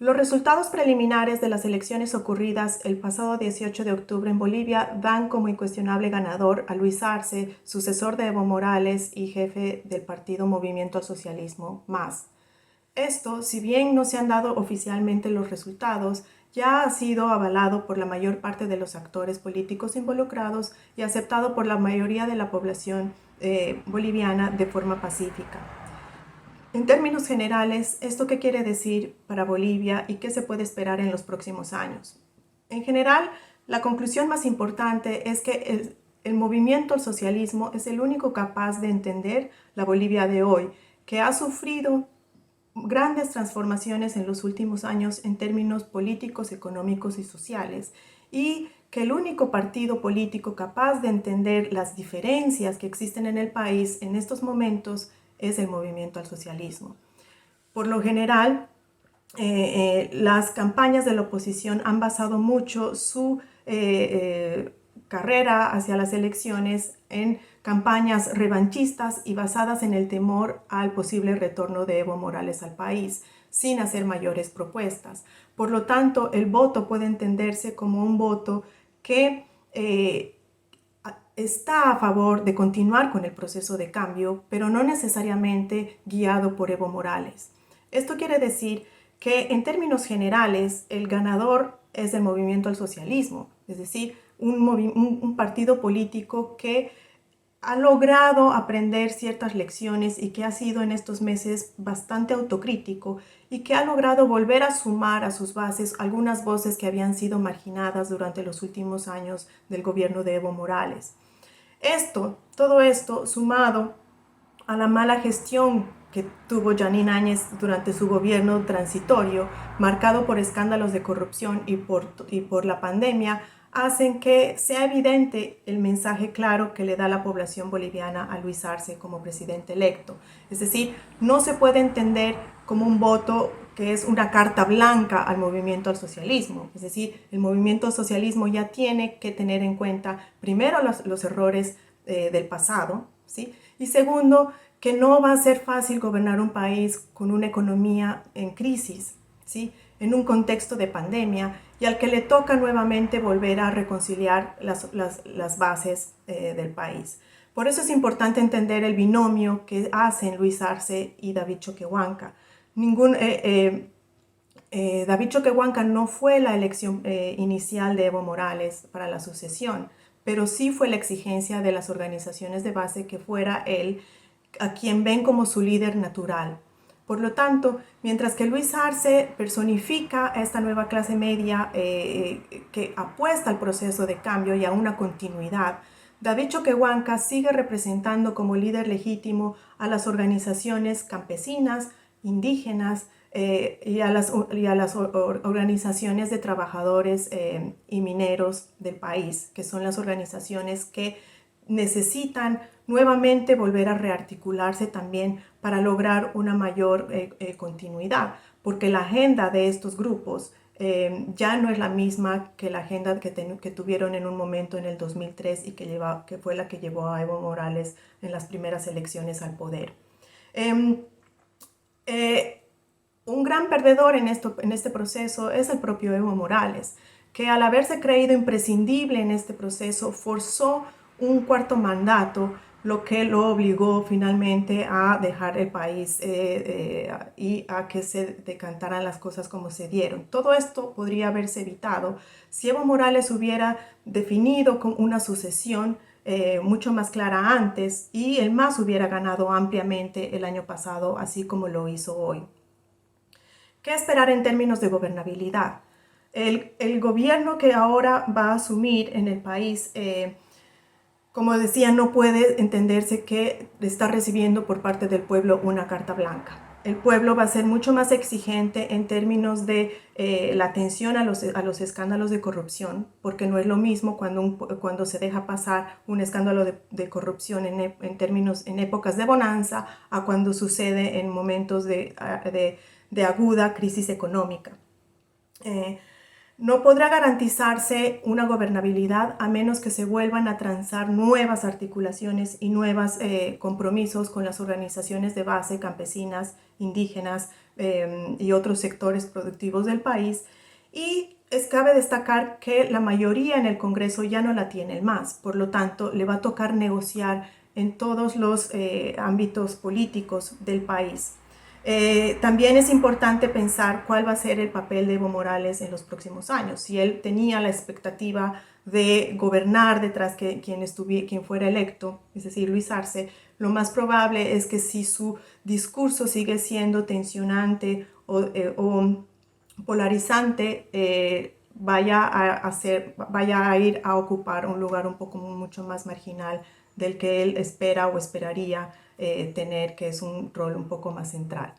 Los resultados preliminares de las elecciones ocurridas el pasado 18 de octubre en Bolivia dan como incuestionable ganador a Luis Arce, sucesor de Evo Morales y jefe del partido Movimiento al Socialismo, MAS. Esto, si bien no se han dado oficialmente los resultados, ya ha sido avalado por la mayor parte de los actores políticos involucrados y aceptado por la mayoría de la población boliviana de forma pacífica. En términos generales, ¿esto qué quiere decir para Bolivia y qué se puede esperar en los próximos años? En general, la conclusión más importante es que el movimiento al socialismo es el único capaz de entender la Bolivia de hoy, que ha sufrido grandes transformaciones en los últimos años en términos políticos, económicos y sociales, y que el único partido político capaz de entender las diferencias que existen en el país en estos momentos es el movimiento al socialismo. Por lo general, las campañas de la oposición han basado mucho su carrera hacia las elecciones en campañas revanchistas y basadas en el temor al posible retorno de Evo Morales al país, sin hacer mayores propuestas. Por lo tanto, el voto puede entenderse como un voto que está a favor de continuar con el proceso de cambio, pero no necesariamente guiado por Evo Morales. Esto quiere decir que en términos generales el ganador es el movimiento al socialismo, es decir, un partido político que ha logrado aprender ciertas lecciones y que ha sido en estos meses bastante autocrítico y que ha logrado volver a sumar a sus bases algunas voces que habían sido marginadas durante los últimos años del gobierno de Evo Morales. Todo esto sumado a la mala gestión que tuvo Jeanine Áñez durante su gobierno transitorio, marcado por escándalos de corrupción y por la pandemia, hacen que sea evidente el mensaje claro que le da la población boliviana a Luis Arce como presidente electo. Es decir, no se puede entender como un voto que es una carta blanca al movimiento al socialismo. Es decir, el movimiento al socialismo ya tiene que tener en cuenta primero los errores del pasado, ¿sí? Y segundo, que no va a ser fácil gobernar un país con una economía en crisis, ¿sí? En un contexto de pandemia y al que le toca nuevamente volver a reconciliar las bases del país. Por eso es importante entender el binomio que hacen Luis Arce y David Choquehuanca. David Choquehuanca no fue la elección inicial de Evo Morales para la sucesión, pero sí fue la exigencia de las organizaciones de base que fuera él a quien ven como su líder natural. Por lo tanto, mientras que Luis Arce personifica a esta nueva clase media que apuesta al proceso de cambio y a una continuidad, David Choquehuanca sigue representando como líder legítimo a las organizaciones campesinas, indígenas y a las organizaciones de trabajadores y mineros del país, que son las organizaciones que necesitan nuevamente volver a rearticularse también para lograr una mayor continuidad, porque la agenda de estos grupos ya no es la misma que la agenda que tuvieron en un momento en el 2003 y que fue la que llevó a Evo Morales en las primeras elecciones al poder. Un gran perdedor en este proceso es el propio Evo Morales, que al haberse creído imprescindible en este proceso forzó un cuarto mandato, lo que lo obligó finalmente a dejar el país y a que se decantaran las cosas como se dieron. Todo esto podría haberse evitado si Evo Morales hubiera definido con una sucesión mucho más clara antes y el MAS hubiera ganado ampliamente el año pasado, así como lo hizo hoy. ¿Qué esperar en términos de gobernabilidad? El gobierno que ahora va a asumir en el país como decía, no puede entenderse que está recibiendo por parte del pueblo una carta blanca. El pueblo va a ser mucho más exigente en términos de la atención a los escándalos de corrupción, porque no es lo mismo cuando se deja pasar un escándalo de corrupción en épocas de bonanza a cuando sucede en momentos de aguda crisis económica. No podrá garantizarse una gobernabilidad a menos que se vuelvan a transar nuevas articulaciones y nuevos compromisos con las organizaciones de base campesinas, indígenas, y otros sectores productivos del país. Y cabe destacar que la mayoría en el Congreso ya no la tiene el MAS, por lo tanto le va a tocar negociar en todos los ámbitos políticos del país. También es importante pensar cuál va a ser el papel de Evo Morales en los próximos años. Si él tenía la expectativa de gobernar detrás de quien fuera electo, es decir, Luis Arce, lo más probable es que si su discurso sigue siendo tensionante o polarizante, vaya a ir a ocupar un lugar un poco mucho más marginal del que él espera o esperaría tener, que es un rol un poco más central.